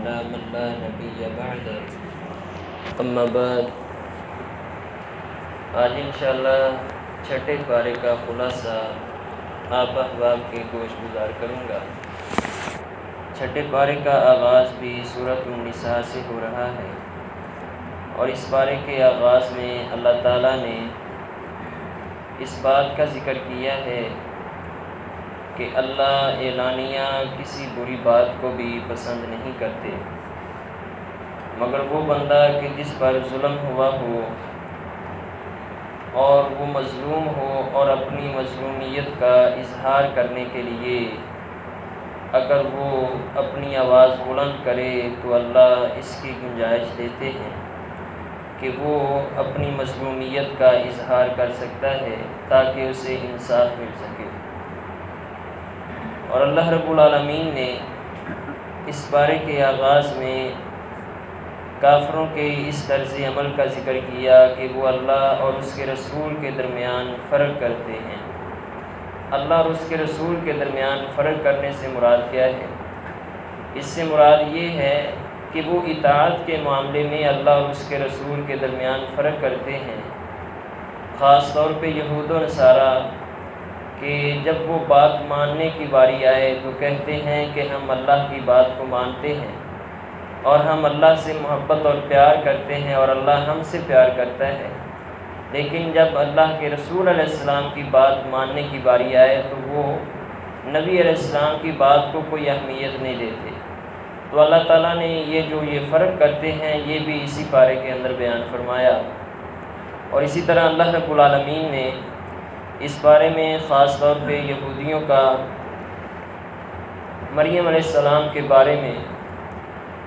على من لا نبي بعده اما بعد آج انشاءاللہ چھٹے پارے کا خلاصہ آپ احباب کے گوش گزار کروں گا۔ چھٹے پارے کا آغاز بھی سورۃ النساء سے ہو رہا ہے، اور اس پارے کے آغاز میں اللہ تعالیٰ نے اس بات کا ذکر کیا ہے کہ اللہ اعلانیہ کسی بری بات کو بھی پسند نہیں کرتے، مگر وہ بندہ کہ جس پر ظلم ہوا ہو اور وہ مظلوم ہو اور اپنی مظلومیت کا اظہار کرنے کے لیے اگر وہ اپنی آواز بلند کرے تو اللہ اس کی گنجائش دیتے ہیں کہ وہ اپنی مظلومیت کا اظہار کر سکتا ہے تاکہ اسے انصاف مل سکے۔ اور اللہ رب العالمین نے اس بارے کے آغاز میں کافروں کے اس طرز عمل کا ذکر کیا کہ وہ اللہ اور اس کے رسول کے درمیان فرق کرتے ہیں۔ اللہ اور اس کے رسول کے درمیان فرق کرنے سے مراد کیا ہے؟ اس سے مراد یہ ہے کہ وہ اطاعت کے معاملے میں اللہ اور اس کے رسول کے درمیان فرق کرتے ہیں، خاص طور پہ یہود و نصارہ، کہ جب وہ بات ماننے کی باری آئے تو کہتے ہیں کہ ہم اللہ کی بات کو مانتے ہیں اور ہم اللہ سے محبت اور پیار کرتے ہیں اور اللہ ہم سے پیار کرتا ہے، لیکن جب اللہ کے رسول علیہ السلام کی بات ماننے کی باری آئے تو وہ نبی علیہ السلام کی بات کو کوئی اہمیت نہیں دیتے۔ تو اللہ تعالیٰ نے یہ فرق کرتے ہیں یہ بھی اسی پارے کے اندر بیان فرمایا۔ اور اسی طرح اللہ رب العالمین نے اس بارے میں خاص طور پہ یہودیوں کا مریم علیہ السلام کے بارے میں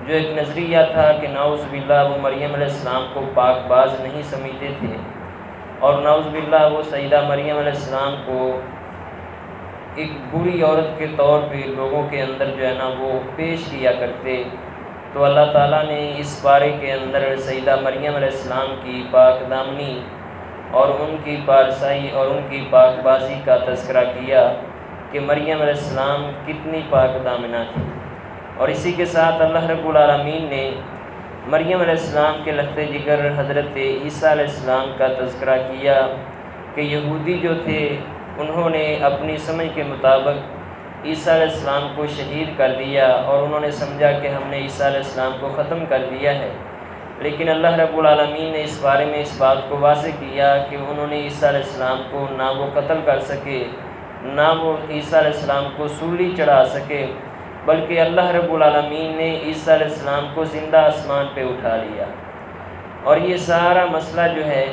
جو ایک نظریہ تھا کہ نعوذ باللہ وہ مریم علیہ السلام کو پاک باز نہیں سمجھتے تھے، اور نعوذ باللہ وہ سیدہ مریم علیہ السلام کو ایک بری عورت کے طور پہ لوگوں کے اندر جو ہے نا وہ پیش کیا کرتے، تو اللہ تعالیٰ نے اس بارے کے اندر سیدہ مریم علیہ السلام کی پاک دامنی اور ان کی پارسائی اور ان کی پاک بازی کا تذکرہ کیا کہ مریم علیہ السلام کتنی پاک دامنہ تھی۔ اور اسی کے ساتھ اللہ رب العالمین نے مریم علیہ السلام کے لخت جگر حضرت عیسیٰ علیہ السلام کا تذکرہ کیا کہ یہودی جو تھے انہوں نے اپنی سمجھ کے مطابق عیسیٰ علیہ السلام کو شہید کر دیا اور انہوں نے سمجھا کہ ہم نے عیسیٰ علیہ السلام کو ختم کر دیا ہے، لیکن اللہ رب العالمین نے اس بارے میں اس بات کو واضح کیا کہ انہوں نے عیسیٰ علیہ السلام کو نہ وہ قتل کر سکے، نہ وہ عیسیٰ علیہ السلام کو سولی چڑھا سکے، بلکہ اللہ رب العالمین نے عیسیٰ علیہ السلام کو زندہ آسمان پہ اٹھا لیا۔ اور یہ سارا مسئلہ جو ہے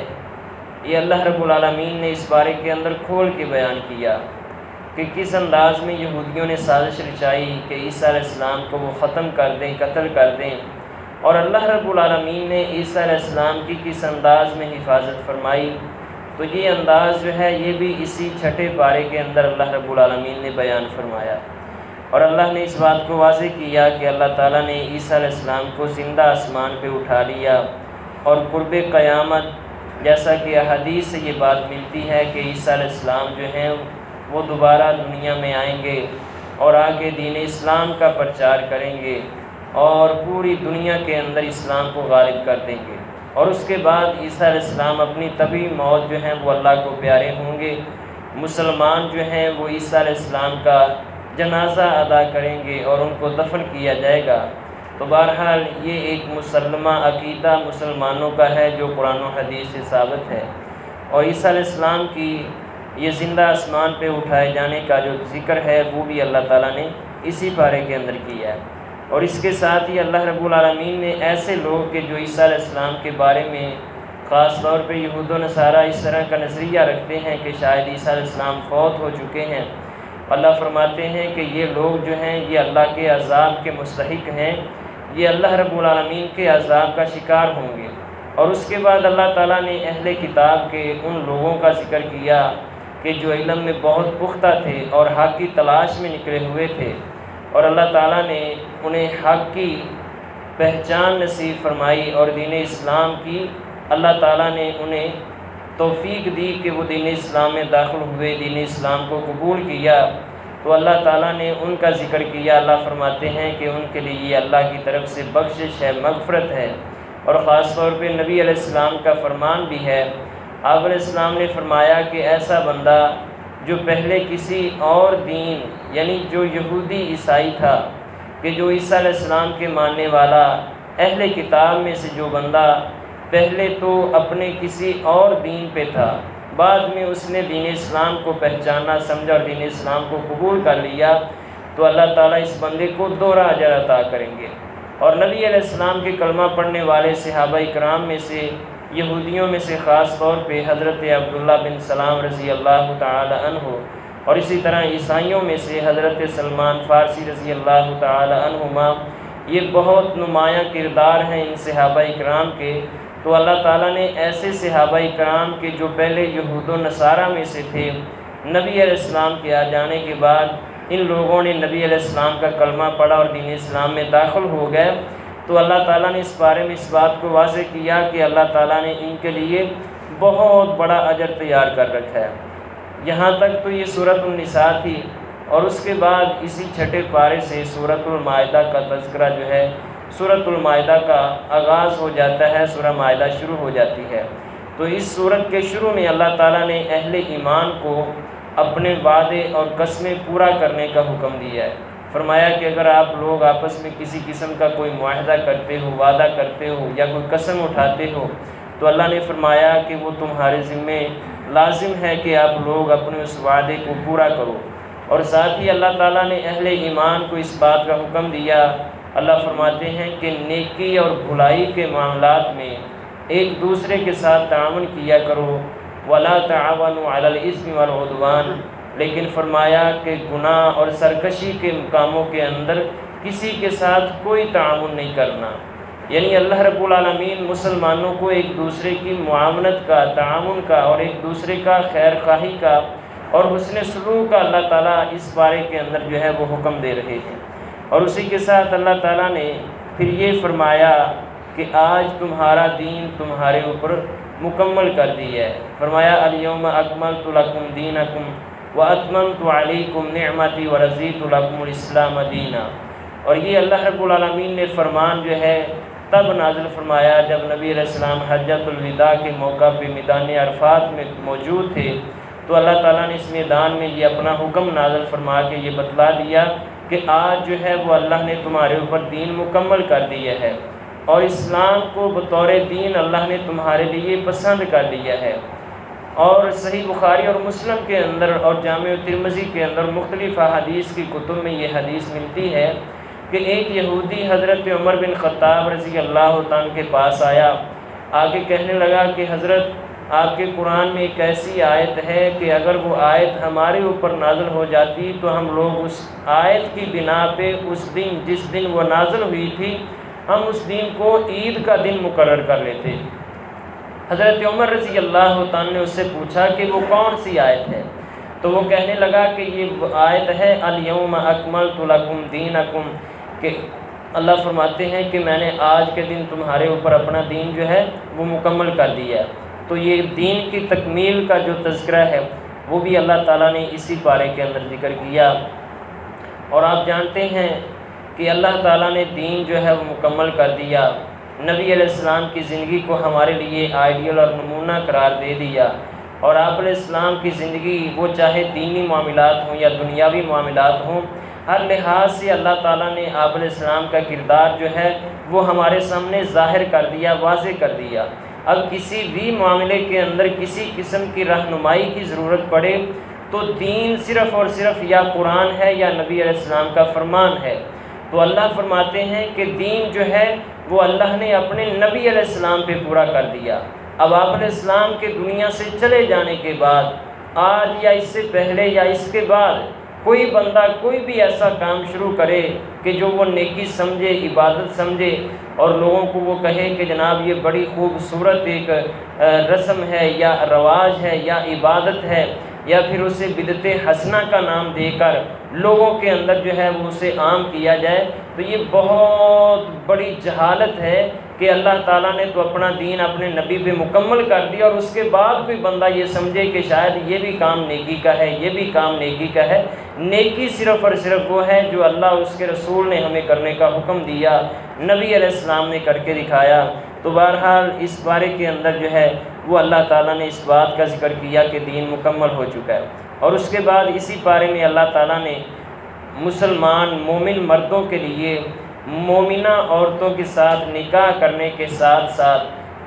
یہ اللہ رب العالمین نے اس بارے کے اندر کھول کے بیان کیا کہ کس انداز میں یہودیوں نے سازش رچائی کہ عیسیٰ علیہ السلام کو وہ ختم کر دیں، قتل کر دیں، اور اللہ رب العالمین نے عیسیٰ علیہ السلام کی کس انداز میں حفاظت فرمائی۔ تو یہ انداز جو ہے یہ بھی اسی چھٹے پارے کے اندر اللہ رب العالمین نے بیان فرمایا، اور اللہ نے اس بات کو واضح کیا کہ اللہ تعالیٰ نے عیسیٰ علیہ السلام کو زندہ آسمان پہ اٹھا لیا، اور قرب قیامت جیسا کہ احادیث سے یہ بات ملتی ہے کہ عیسیٰ علیہ السلام جو ہیں وہ دوبارہ دنیا میں آئیں گے اور آگے دین اسلام کا پرچار کریں گے اور پوری دنیا کے اندر اسلام کو غالب کر دیں گے، اور اس کے بعد عیسیٰ علیہ السلام اپنی طبعی موت جو ہیں وہ اللہ کو پیارے ہوں گے، مسلمان جو ہیں وہ عیسیٰ علیہ السلام کا جنازہ ادا کریں گے اور ان کو دفن کیا جائے گا۔ تو بہرحال یہ ایک مسلمہ عقیدہ مسلمانوں کا ہے جو قرآن و حدیث سے ثابت ہے، اور عیسیٰ علیہ السلام کی یہ زندہ آسمان پہ اٹھائے جانے کا جو ذکر ہے وہ بھی اللہ تعالیٰ نے اسی پارے کے اندر کیا ہے۔ اور اس کے ساتھ ہی اللہ رب العالمین نے ایسے لوگ کہ جو عیسیٰ علیہ السلام کے بارے میں خاص طور پہ یہود و نصارہ اس طرح کا نظریہ رکھتے ہیں کہ شاید عیسیٰ علیہ السلام فوت ہو چکے ہیں، اللہ فرماتے ہیں کہ یہ لوگ جو ہیں یہ اللہ کے عذاب کے مستحق ہیں، یہ اللہ رب العالمین کے عذاب کا شکار ہوں گے۔ اور اس کے بعد اللہ تعالیٰ نے اہل کتاب کے ان لوگوں کا ذکر کیا کہ جو علم میں بہت پختہ تھے اور حق کی تلاش میں نکلے ہوئے تھے، اور اللہ تعالیٰ نے انہیں حق کی پہچان نصیب فرمائی اور دین اسلام کی اللہ تعالیٰ نے انہیں توفیق دی کہ وہ دین اسلام میں داخل ہوئے، دین اسلام کو قبول کیا، تو اللہ تعالیٰ نے ان کا ذکر کیا۔ اللہ فرماتے ہیں کہ ان کے لیے یہ اللہ کی طرف سے بخشش ہے، مغفرت ہے، اور خاص طور پہ نبی علیہ السلام کا فرمان بھی ہے۔ آپ علیہ السلام نے فرمایا کہ ایسا بندہ جو پہلے کسی اور دین یعنی جو یہودی عیسائی تھا، کہ جو عیسیٰ علیہ السلام کے ماننے والا اہل کتاب میں سے جو بندہ پہلے تو اپنے کسی اور دین پہ تھا، بعد میں اس نے دین اسلام کو پہچانا، سمجھا اور دین اسلام کو قبول کر لیا، تو اللہ تعالیٰ اس بندے کو دوہرا اجر عطا کریں گے۔ اور نبی علیہ السلام کے کلمہ پڑھنے والے صحابہ کرام میں سے یہودیوں میں سے خاص طور پہ حضرت عبداللہ بن سلام رضی اللہ تعالی عنہ، اور اسی طرح عیسائیوں میں سے حضرت سلمان فارسی رضی اللہ تعالی عنہما، یہ بہت نمایاں کردار ہیں ان صحابہ کرام کے۔ تو اللہ تعالیٰ نے ایسے صحابہ کرام کے جو پہلے یہود و نصارہ میں سے تھے، نبی علیہ السلام کے آ جانے کے بعد ان لوگوں نے نبی علیہ السلام کا کلمہ پڑھا اور دین اسلام میں داخل ہو گئے، تو اللہ تعالیٰ نے اس بارے میں اس بات کو واضح کیا کہ اللہ تعالیٰ نے ان کے لیے بہت بڑا اجر تیار کر رکھا ہے۔ یہاں تک تو یہ سورۃ النساء تھی، اور اس کے بعد اسی چھٹے پارے سے سورۃ المائدہ کا تذکرہ جو ہے، سورۃ المائدہ کا آغاز ہو جاتا ہے، سورہ مائدہ شروع ہو جاتی ہے۔ تو اس سورت کے شروع میں اللہ تعالیٰ نے اہل ایمان کو اپنے وعدے اور قسمیں پورا کرنے کا حکم دیا ہے۔ فرمایا کہ اگر آپ لوگ آپس میں کسی قسم کا کوئی معاہدہ کرتے ہو، وعدہ کرتے ہو یا کوئی قسم اٹھاتے ہو، تو اللہ نے فرمایا کہ وہ تمہارے ذمے لازم ہے کہ آپ لوگ اپنے اس وعدے کو پورا کرو۔ اور ساتھ ہی اللہ تعالیٰ نے اہل ایمان کو اس بات کا حکم دیا، اللہ فرماتے ہیں کہ نیکی اور بھلائی کے معاملات میں ایک دوسرے کے ساتھ تعاون کیا کرو، وَلَا تَعَاوَنُوا عَلَى الْإِثْمِ وَالْعُدْوَانِ، لیکن فرمایا کہ گناہ اور سرکشی کے کاموں کے اندر کسی کے ساتھ کوئی تعاون نہیں کرنا۔ یعنی اللہ رب العالمین مسلمانوں کو ایک دوسرے کی معاونت کا، تعاون کا، اور ایک دوسرے کا خیر خواہی کا اور حسن سلوک کا اللہ تعالیٰ اس بارے کے اندر جو ہے وہ حکم دے رہے ہیں۔ اور اسی کے ساتھ اللہ تعالیٰ نے پھر یہ فرمایا کہ آج تمہارا دین تمہارے اوپر مکمل کر دیا ہے۔ فرمایا الیوم اکملت لکم دینکم واتممت علیکم نعمتی ورضیت لکم الاسلام دینا۔ اور یہ اللہ رب العالمین نے فرمان جو ہے تب نازل فرمایا جب نبی علیہ السلام حجۃ الوداع کے موقع پہ میدان عرفات میں موجود تھے، تو اللہ تعالیٰ نے اس میدان میں یہ اپنا حکم نازل فرما کے یہ بتلا دیا کہ آج جو ہے وہ اللہ نے تمہارے اوپر دین مکمل کر دیا ہے، اور اسلام کو بطور دین اللہ نے تمہارے لیے پسند کر لیا ہے۔ اور صحیح بخاری اور مسلم کے اندر اور جامع ترمذی کے اندر مختلف احادیث کی کتب میں یہ حدیث ملتی ہے کہ ایک یہودی حضرت عمر بن خطاب رضی اللہ تعالیٰ کے پاس آیا، آگے کہنے لگا کہ حضرت آپ کے قرآن میں ایک ایسی آیت ہے کہ اگر وہ آیت ہمارے اوپر نازل ہو جاتی تو ہم لوگ اس آیت کی بنا پہ اس دن جس دن وہ نازل ہوئی تھی ہم اس دن کو عید کا دن مقرر کر لیتے۔ حضرت عمر رضی اللہ تعالیٰ نے اس سے پوچھا کہ وہ کون سی آیت ہے، تو وہ کہنے لگا کہ یہ آیت ہے الیوم اکملت لکم دینکم، کہ اللہ فرماتے ہیں کہ میں نے آج کے دن تمہارے اوپر اپنا دین جو ہے وہ مکمل کر دیا۔ تو یہ دین کی تکمیل کا جو تذکرہ ہے وہ بھی اللہ تعالیٰ نے اسی پارے کے اندر ذکر کیا۔ اور آپ جانتے ہیں کہ اللہ تعالیٰ نے دین جو ہے وہ مکمل کر دیا، نبی علیہ السلام کی زندگی کو ہمارے لیے آئیڈیل اور نمونہ قرار دے دیا، اور آپ علیہ السلام کی زندگی وہ چاہے دینی معاملات ہوں یا دنیاوی معاملات ہوں، ہر لحاظ سے اللہ تعالیٰ نے آپ علیہ السلام کا کردار جو ہے وہ ہمارے سامنے ظاہر کر دیا، واضح کر دیا۔ اب کسی بھی معاملے کے اندر کسی قسم کی رہنمائی کی ضرورت پڑے تو دین صرف اور صرف یا قرآن ہے یا نبی علیہ السلام کا فرمان ہے۔ تو اللہ فرماتے ہیں کہ دین جو ہے وہ اللہ نے اپنے نبی علیہ السلام پہ پورا کر دیا۔ اب آپ علیہ السلام کے دنیا سے چلے جانے کے بعد، آج یا اس سے پہلے یا اس کے بعد، کوئی بندہ کوئی بھی ایسا کام شروع کرے کہ جو وہ نیکی سمجھے، عبادت سمجھے، اور لوگوں کو وہ کہے کہ جناب یہ بڑی خوبصورت ایک رسم ہے یا رواج ہے یا عبادت ہے، یا پھر اسے بدعت حسنہ کا نام دے کر لوگوں کے اندر جو ہے وہ اسے عام کیا جائے، تو یہ بہت بڑی جہالت ہے کہ اللہ تعالیٰ نے تو اپنا دین اپنے نبی پہ مکمل کر دیا، اور اس کے بعد کوئی بندہ یہ سمجھے کہ شاید یہ بھی کام نیکی کا ہے، یہ بھی کام نیکی کا ہے۔ نیکی صرف اور صرف وہ ہے جو اللہ اس کے رسول نے ہمیں کرنے کا حکم دیا، نبی علیہ السلام نے کر کے دکھایا۔ تو بہرحال اس بارے کے اندر جو ہے وہ اللہ تعالیٰ نے اس بات کا ذکر کیا کہ دین مکمل ہو چکا ہے۔ اور اس کے بعد اسی بارے میں اللہ تعالیٰ نے مسلمان مومن مردوں کے لیے مومنہ عورتوں کے ساتھ نکاح کرنے کے ساتھ ساتھ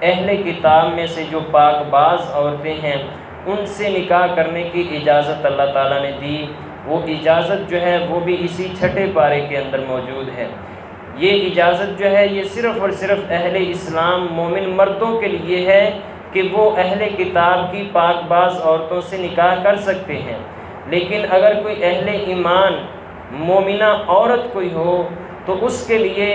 اہل کتاب میں سے جو پاک باز عورتیں ہیں ان سے نکاح کرنے کی اجازت اللہ تعالیٰ نے دی۔ وہ اجازت جو ہے وہ بھی اسی چھٹے پارے کے اندر موجود ہے۔ یہ اجازت جو ہے یہ صرف اور صرف اہل اسلام مومن مردوں کے لیے ہے کہ وہ اہل کتاب کی پاک باز عورتوں سے نکاح کر سکتے ہیں، لیکن اگر کوئی اہل ایمان مومنہ عورت کوئی ہو تو اس کے لیے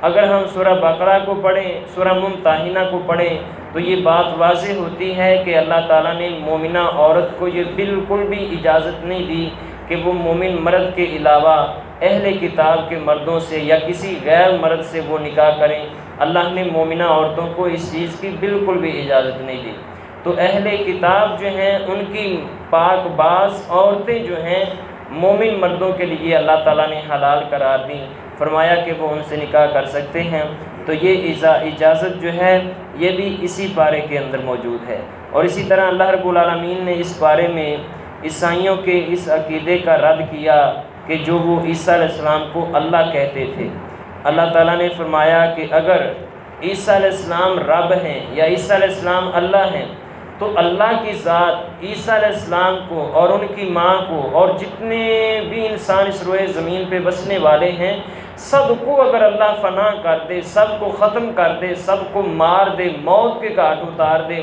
اگر ہم سورہ بقرہ کو پڑھیں، سورہ ممتحنہ کو پڑھیں تو یہ بات واضح ہوتی ہے کہ اللہ تعالیٰ نے مومنہ عورت کو یہ بالکل بھی اجازت نہیں دی کہ وہ مومن مرد کے علاوہ اہل کتاب کے مردوں سے یا کسی غیر مرد سے وہ نکاح کریں۔ اللہ نے مومنہ عورتوں کو اس چیز کی بالکل بھی اجازت نہیں دی۔ تو اہل کتاب جو ہیں ان کی پاک باز عورتیں جو ہیں مومن مردوں کے لیے اللہ تعالیٰ نے حلال قرار دیں، فرمایا کہ وہ ان سے نکاح کر سکتے ہیں۔ تو یہ اجازت جو ہے یہ بھی اسی پارے کے اندر موجود ہے۔ اور اسی طرح اللہ رب العالمین نے اس بارے میں عیسائیوں کے اس عقیدے کا رد کیا کہ جو وہ عیسیٰ علیہ السلام کو اللہ کہتے تھے۔ اللہ تعالیٰ نے فرمایا کہ اگر عیسیٰ علیہ السلام رب ہیں یا عیسیٰ علیہ السلام اللہ ہیں تو اللہ کی ذات عیسیٰ علیہ السلام کو اور ان کی ماں کو اور جتنے بھی انسان اس روئے زمین پہ بسنے والے ہیں سب کو اگر اللہ فنا کر دے، سب کو ختم کر دے، سب کو مار دے، موت کے گھاٹ اتار دے،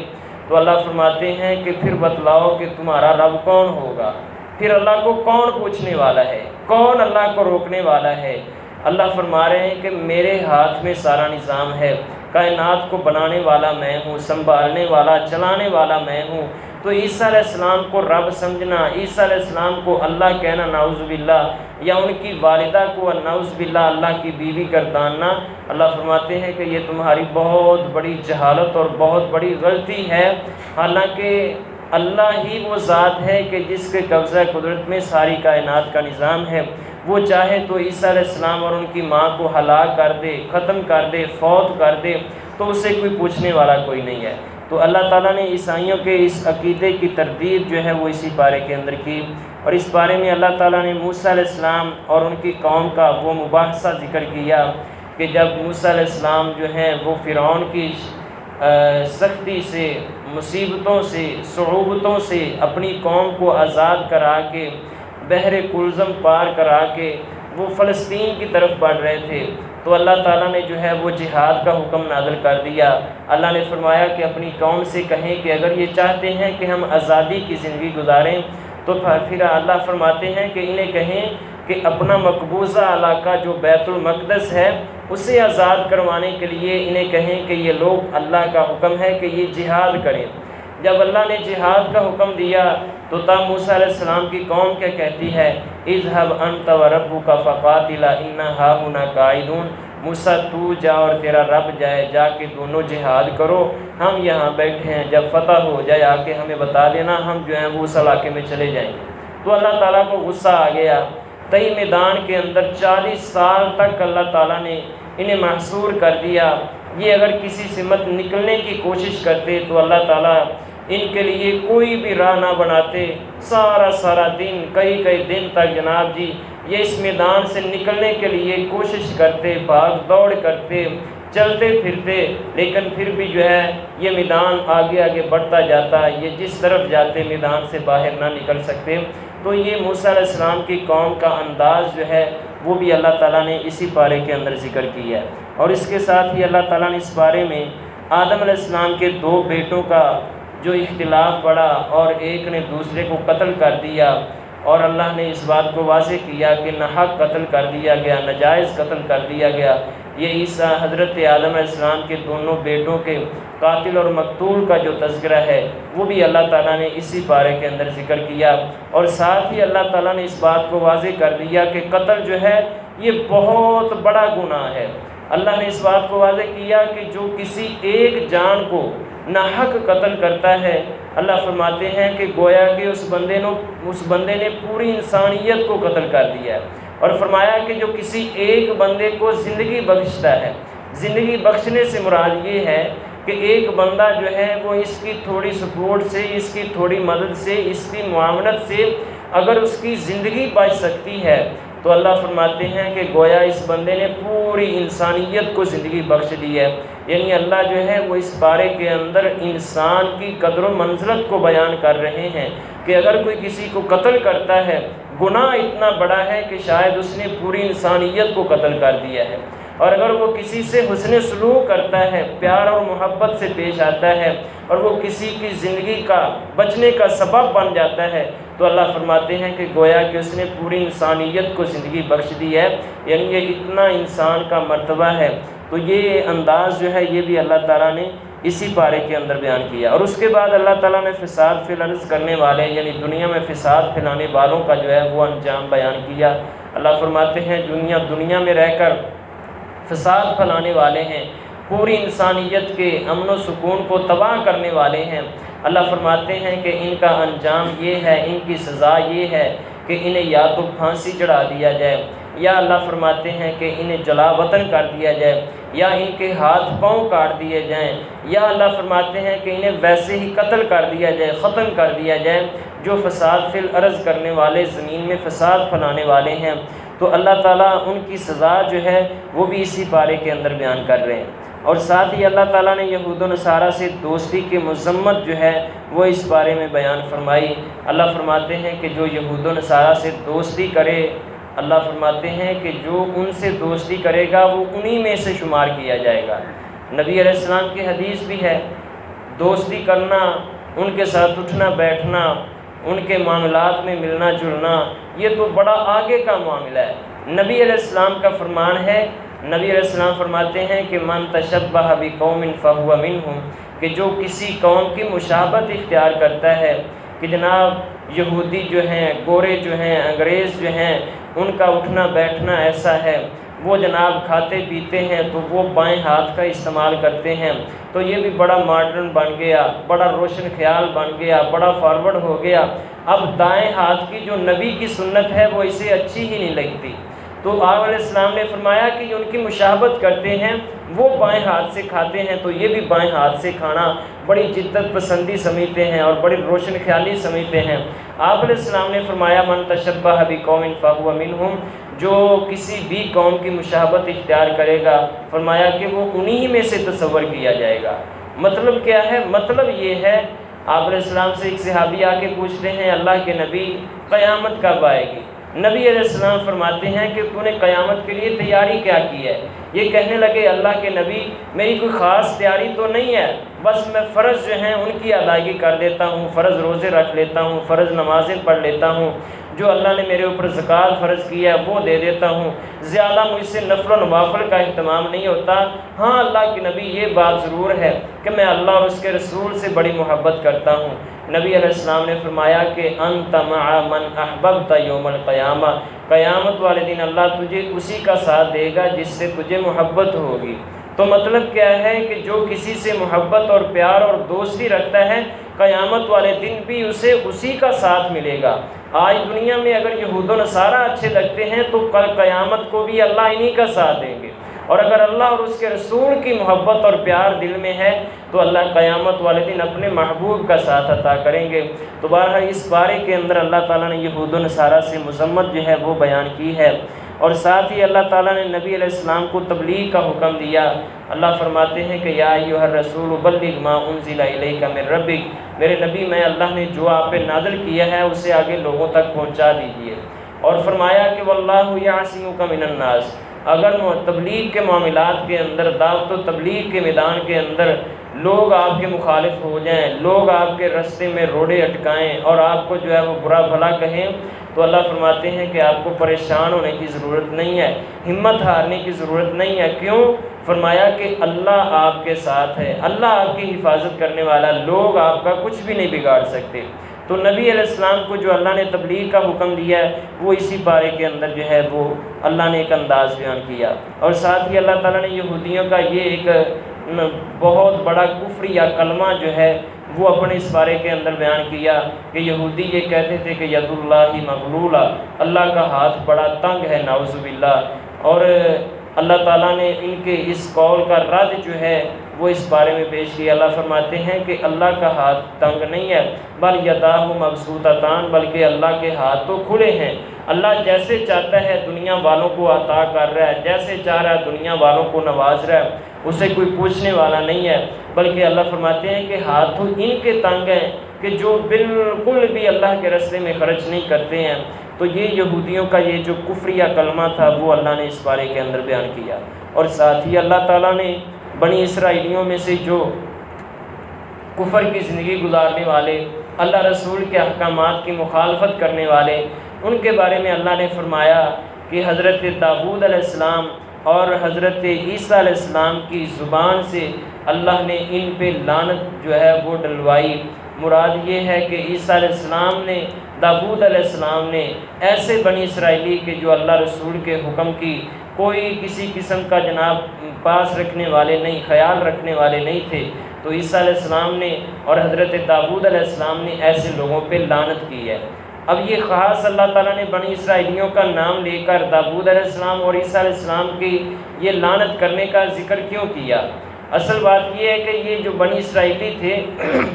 تو اللہ فرماتے ہیں کہ پھر بتلاؤ کہ تمہارا رب کون ہوگا؟ پھر اللہ کو کون پوچھنے والا ہے؟ کون اللہ کو روکنے والا ہے؟ اللہ فرما رہے ہیں کہ میرے ہاتھ میں سارا نظام ہے، کائنات کو بنانے والا میں ہوں، سنبھالنے والا چلانے والا میں ہوں۔ تو عیسیٰ علیہ السلام کو رب سمجھنا، عیسیٰ علیہ السلام کو اللہ کہنا نعوذ باللہ، یا ان کی والدہ کو نعوذ باللہ اللہ کی بیوی گرداننا، اللہ فرماتے ہیں کہ یہ تمہاری بہت بڑی جہالت اور بہت بڑی غلطی ہے۔ حالانکہ اللہ ہی وہ ذات ہے کہ جس کے قبضہ قدرت میں ساری کائنات کا نظام ہے۔ وہ چاہے تو عیسیٰ علیہ السلام اور ان کی ماں کو ہلاک کر دے، ختم کر دے، فوت کر دے، تو اسے کوئی پوچھنے والا کوئی نہیں ہے۔ تو اللہ تعالیٰ نے عیسائیوں کے اس عقیدے کی تردید جو ہے وہ اسی پارے کے اندر کی، اور اس بارے میں اللہ تعالیٰ نے موسیٰ علیہ السلام اور ان کی قوم کا وہ مباحثہ ذکر کیا کہ جب موسیٰ علیہ السلام جو ہیں وہ فرعون کی سختی سے، مصیبتوں سے، صعوبتوں سے اپنی قوم کو آزاد کرا کے بحر کلزم پار کرا کے وہ فلسطین کی طرف بڑھ رہے تھے، تو اللہ تعالیٰ نے جو ہے وہ جہاد کا حکم نازل کر دیا۔ اللہ نے فرمایا کہ اپنی قوم سے کہیں کہ اگر یہ چاہتے ہیں کہ ہم آزادی کی زندگی گزاریں تو پھر اللہ فرماتے ہیں کہ انہیں کہیں کہ اپنا مقبوضہ علاقہ جو بیت المقدس ہے اسے آزاد کروانے کے لیے انہیں کہیں کہ یہ لوگ اللہ کا حکم ہے کہ یہ جہاد کریں۔ جب اللہ نے جہاد کا حکم دیا تو تب موسیٰ علیہ السلام کی قوم کیا کہتی ہے؟ اذهب انت وربک فقاتلا انا ہاہنا قاعدون، موسیٰ تو جا اور تیرا رب جائے، جا کے دونوں جہاد کرو، ہم یہاں بیٹھے ہیں، جب فتح ہو جائے آ کے ہمیں بتا دینا، ہم جو ہیں وہ اس علاقے میں چلے جائیں گے۔ تو اللہ تعالیٰ کو غصہ آ گیا۔ تئی میدان کے اندر 40 سال تک اللہ تعالیٰ نے انہیں محصور کر دیا۔ یہ اگر کسی سے مت نکلنے کی کوشش کرتے تو اللہ تعالیٰ ان کے لیے کوئی بھی راہ نہ بناتے، سارا دن کئی دن تک جناب جی یہ اس میدان سے نکلنے کے لیے کوشش کرتے، بھاگ دوڑ کرتے، چلتے پھرتے، لیکن پھر بھی جو ہے یہ میدان آگے بڑھتا جاتا، یہ جس طرف جاتے میدان سے باہر نہ نکل سکتے۔ تو یہ موسیٰ علیہ السلام کی قوم کا انداز جو ہے وہ بھی اللہ تعالیٰ نے اسی پارے کے اندر ذکر کیا ہے۔ اور اس کے ساتھ ہی اللہ تعالیٰ نے اس بارے میں آدم علیہ السلام کے 2 بیٹوں کا جو اختلاف پڑا اور ایک نے دوسرے کو قتل کر دیا، اور اللہ نے اس بات کو واضح کیا کہ ناحق قتل کر دیا گیا، ناجائز قتل کر دیا گیا۔ یہ عیسیٰ حضرت آدم علیہ السلام کے دونوں بیٹوں کے قاتل اور مقتول کا جو تذکرہ ہے وہ بھی اللہ تعالیٰ نے اسی پارے کے اندر ذکر کیا، اور ساتھ ہی اللہ تعالیٰ نے اس بات کو واضح کر دیا کہ قتل جو ہے یہ بہت بڑا گناہ ہے۔ اللہ نے اس بات کو واضح کیا کہ جو کسی ایک جان کو ناحق قتل کرتا ہے، اللہ فرماتے ہیں کہ گویا کہ اس بندے نے پوری انسانیت کو قتل کر دیا ہے۔ اور فرمایا کہ جو کسی ایک بندے کو زندگی بخشتا ہے، زندگی بخشنے سے مراد یہ ہے کہ ایک بندہ جو ہے وہ اس کی تھوڑی سپورٹ سے، اس کی تھوڑی مدد سے، اس کی معاونت سے اگر اس کی زندگی بچ سکتی ہے تو اللہ فرماتے ہیں کہ گویا اس بندے نے پوری انسانیت کو زندگی بخش دی ہے۔ یعنی اللہ جو ہے وہ اس بارے کے اندر انسان کی قدر و منزلت کو بیان کر رہے ہیں کہ اگر کوئی کسی کو قتل کرتا ہے، گناہ اتنا بڑا ہے کہ شاید اس نے پوری انسانیت کو قتل کر دیا ہے، اور اگر وہ کسی سے حسن سلوک کرتا ہے، پیار اور محبت سے پیش آتا ہے، اور وہ کسی کی زندگی کا بچنے کا سبب بن جاتا ہے تو اللہ فرماتے ہیں کہ گویا کہ اس نے پوری انسانیت کو زندگی بخش دی ہے۔ یعنی یہ اتنا انسان کا مرتبہ ہے۔ تو یہ انداز جو ہے یہ بھی اللہ تعالیٰ نے اسی پارے کے اندر بیان کیا۔ اور اس کے بعد اللہ تعالیٰ نے فساد فی الارض کرنے والے، یعنی دنیا میں فساد پھیلانے والوں کا جو ہے وہ انجام بیان کیا۔ اللہ فرماتے ہیں دنیا میں رہ کر فساد پھیلانے والے ہیں، پوری انسانیت کے امن و سکون کو تباہ کرنے والے ہیں۔ اللہ فرماتے ہیں کہ ان کا انجام یہ ہے، ان کی سزا یہ ہے کہ انہیں یا تو پھانسی چڑھا دیا جائے، یا اللہ فرماتے ہیں کہ انہیں جلا وطن کر دیا جائے، یا ان کے ہاتھ پاؤں کاٹ دیے جائیں، یا اللہ فرماتے ہیں کہ انہیں ویسے ہی قتل کر دیا جائے، ختم کر دیا جائے جو فساد فی الارض کرنے والے، زمین میں فساد پھیلانے والے ہیں۔ تو اللہ تعالیٰ ان کی سزا جو ہے وہ بھی اسی پارے کے اندر بیان کر رہے ہیں۔ اور ساتھ ہی اللہ تعالیٰ نے یہود و نصارہ سے دوستی کی مذمت جو ہے وہ اس بارے میں بیان فرمائی۔ اللہ فرماتے ہیں کہ جو یہود و نصارہ سے دوستی کرے، اللہ فرماتے ہیں کہ جو ان سے دوستی کرے گا وہ انہی میں سے شمار کیا جائے گا۔ نبی علیہ السلام کی حدیث بھی ہے، دوستی کرنا، ان کے ساتھ اٹھنا بیٹھنا، ان کے معاملات میں ملنا جلنا، یہ تو بڑا آگے کا معاملہ ہے۔ نبی علیہ السلام کا فرمان ہے، نبی علیہ السلام فرماتے ہیں کہ من تشبہ بقوم فہو منہم، کہ جو کسی قوم کی مشابہت اختیار کرتا ہے، کہ جناب یہودی جو ہیں، گورے جو ہیں، انگریز جو ہیں، ان کا اٹھنا بیٹھنا ایسا ہے، وہ جناب کھاتے پیتے ہیں تو وہ بائیں ہاتھ کا استعمال کرتے ہیں، تو یہ بھی بڑا ماڈرن بن گیا، بڑا روشن خیال بن گیا، بڑا فارورڈ ہو گیا۔ اب دائیں ہاتھ کی جو نبی کی سنت ہے وہ اسے اچھی ہی نہیں لگتی، تو آپ علیہ السلام نے فرمایا کہ ان کی مشابہت کرتے ہیں، وہ بائیں ہاتھ سے کھاتے ہیں تو یہ بھی بائیں ہاتھ سے کھانا بڑی جدت پسندی سمجھتے ہیں اور بڑی روشن خیالی سمجھتے ہیں۔ آپ علیہ السلام نے فرمایا من تشبہ بقوم فہو منہم، جو کسی بھی قوم کی مشابہت اختیار کرے گا، فرمایا کہ وہ انہی میں سے تصور کیا جائے گا۔ مطلب کیا ہے؟ مطلب یہ ہے، آپ علیہ السلام سے ایک صحابی آ کے پوچھتے ہیں اللہ کے نبی قیامت کب آئے گی؟ نبی علیہ السلام فرماتے ہیں کہ تو نے قیامت کے لیے تیاری کیا کی ہے؟ یہ کہنے لگے اللہ کے نبی میری کوئی خاص تیاری تو نہیں ہے، بس میں فرض جو ہیں ان کی ادائیگی کر دیتا ہوں، فرض روزے رکھ لیتا ہوں، فرض نمازیں پڑھ لیتا ہوں، جو اللہ نے میرے اوپر زکوٰۃ فرض کیا ہے وہ دے دیتا ہوں، زیادہ مجھ سے نفل و نوافل کا اہتمام نہیں ہوتا۔ ہاں اللہ کے نبی یہ بات ضرور ہے کہ میں اللہ اور اس کے رسول سے بڑی محبت کرتا ہوں۔ نبی علیہ السلام نے فرمایا کہ انت مع من احببت یوم القیامہ، قیامت والے دن اللہ تجھے اسی کا ساتھ دے گا جس سے تجھے محبت ہوگی۔ تو مطلب کیا ہے کہ جو کسی سے محبت اور پیار اور دوستی رکھتا ہے، قیامت والے دن بھی اسے اسی کا ساتھ ملے گا۔ آج دنیا میں اگر یہود و نصارہ اچھے لگتے ہیں تو کل قیامت کو بھی اللہ انہی کا ساتھ دیں گے، اور اگر اللہ اور اس کے رسول کی محبت اور پیار دل میں ہے تو اللہ قیامت والے دن اپنے محبوب کا ساتھ عطا کریں گے۔ تو بہرحال اس بارے کے اندر اللہ تعالیٰ نے یہود و نصارہ سے مذمت جو ہے وہ بیان کی ہے، اور ساتھ ہی اللہ تعالیٰ نے نبی علیہ السلام کو تبلیغ کا حکم دیا۔ اللہ فرماتے ہیں کہ یا ایھا الرسول بلغ ما انزل الیک من ربک، میرے نبی میں اللہ نے جو آپ پہ نازل کیا ہے اسے آگے لوگوں تک پہنچا دیجیے۔ اور فرمایا کہ واللہ یعصمک من الناس، اگر تبلیغ کے معاملات کے اندر، دعوت و تبلیغ کے میدان کے اندر لوگ آپ کے مخالف ہو جائیں، لوگ آپ کے رستے میں روڑے اٹکائیں اور آپ کو جو ہے وہ برا بھلا کہیں، تو اللہ فرماتے ہیں کہ آپ کو پریشان ہونے کی ضرورت نہیں ہے، ہمت ہارنے کی ضرورت نہیں ہے۔ کیوں؟ فرمایا کہ اللہ آپ کے ساتھ ہے، اللہ آپ کی حفاظت کرنے والا، لوگ آپ کا کچھ بھی نہیں بگاڑ سکتے۔ تو نبی علیہ السلام کو جو اللہ نے تبلیغ کا حکم دیا ہے وہ اسی پارے کے اندر جو ہے وہ اللہ نے ایک انداز بیان کیا، اور ساتھ ہی اللہ تعالیٰ نے یہودیوں کا یہ ایک بہت بڑا کفر یا کلمہ جو ہے وہ اپنے اس بارے کے اندر بیان کیا کہ یہودی یہ کہتے تھے کہ ید اللہ مغلولہ، اللہ کا ہاتھ بڑا تنگ ہے، نعوذ باللہ، اور اللہ تعالیٰ نے ان کے اس قول کا رد جو ہے وہ اس بارے میں پیش کیا۔ اللہ فرماتے ہیں کہ اللہ کا ہاتھ تنگ نہیں ہے، بل یداہ مبسوطتان، بلکہ اللہ کے ہاتھ تو کھلے ہیں۔ اللہ جیسے چاہتا ہے دنیا والوں کو عطا کر رہا ہے، جیسے چاہ رہا ہے دنیا والوں کو نواز رہا ہے، اسے کوئی پوچھنے والا نہیں ہے، بلکہ اللہ فرماتے ہیں کہ ہاتھ تو ان کے تنگ ہیں کہ جو بالکل بھی اللہ کے راستے میں خرچ نہیں کرتے ہیں۔ تو یہ یہودیوں کا یہ جو کفریہ کلمہ تھا وہ اللہ نے اس بارے کے اندر بیان کیا، اور ساتھ ہی اللہ تعالیٰ نے بنی اسرائیلیوں میں سے جو کفر کی زندگی گزارنے والے، اللہ رسول کے احکامات کی مخالفت کرنے والے، ان کے بارے میں اللہ نے فرمایا کہ حضرت داؤد علیہ السلام اور حضرت عیسیٰ علیہ السلام کی زبان سے اللہ نے ان پہ لعنت جو ہے وہ ڈلوائی۔ مراد یہ ہے کہ عیسیٰ علیہ السلام نے، داؤد علیہ السلام نے ایسے بنی اسرائیلی کہ جو اللہ رسول کے حکم کی کوئی کسی قسم کا جناب پاس رکھنے والے نہیں، خیال رکھنے والے نہیں تھے، تو عیسیٰ علیہ السلام نے اور حضرت داؤد علیہ السلام نے ایسے لوگوں پہ لعنت کی ہے۔ اب یہ خاص اللہ تعالیٰ نے بنی اسرائیلیوں کا نام لے کر داؤد علیہ السلام اور عیسیٰ علیہ السلام کی یہ لعنت کرنے کا ذکر کیوں کیا؟ اصل بات یہ ہے کہ یہ جو بنی اسرائیلی تھے،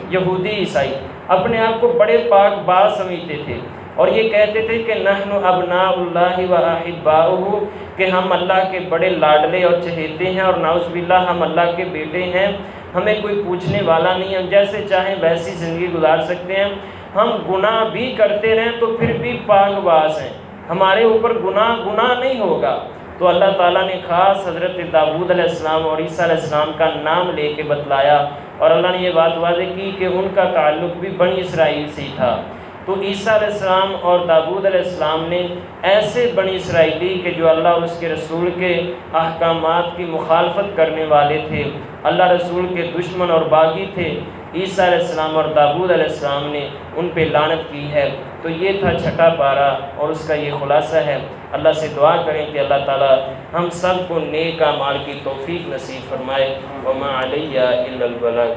یہودی عیسائی، اپنے آپ کو بڑے پاک باز سمجھتے تھے، اور یہ کہتے تھے کہ نحن ابناء اللہ و احباؤہ، کہ ہم اللہ کے بڑے لاڈلے اور چہیتے ہیں، اور نعوذ باللہ ہم اللہ کے بیٹے ہیں، ہمیں کوئی پوچھنے والا نہیں، ہم جیسے چاہیں ویسی زندگی گزار سکتے ہیں، ہم گناہ بھی کرتے رہیں تو پھر بھی پاک باز ہیں، ہمارے اوپر گناہ نہیں ہوگا۔ تو اللہ تعالیٰ نے خاص حضرت داؤد علیہ السلام اور عیسیٰ علیہ السلام کا نام لے کے بتلایا، اور اللہ نے یہ بات واضح کی کہ ان کا تعلق بھی بنی اسرائیل سے ہی تھا۔ تو عیسیٰ علیہ السلام اور داؤد علیہ السلام نے ایسے بنی اسرائیلی کہ جو اللہ اور اس کے رسول کے احکامات کی مخالفت کرنے والے تھے، اللہ رسول کے دشمن اور باغی تھے، عیسیٰ علیہ السلام اور داؤد علیہ السلام نے ان پہ لعنت کی ہے۔ تو یہ تھا چھٹا پارہ اور اس کا یہ خلاصہ ہے۔ اللہ سے دعا کریں کہ اللہ تعالی ہم سب کو نیک اعمال کی توفیق نصیب فرمائے۔ وما علیہ الا البلاغ۔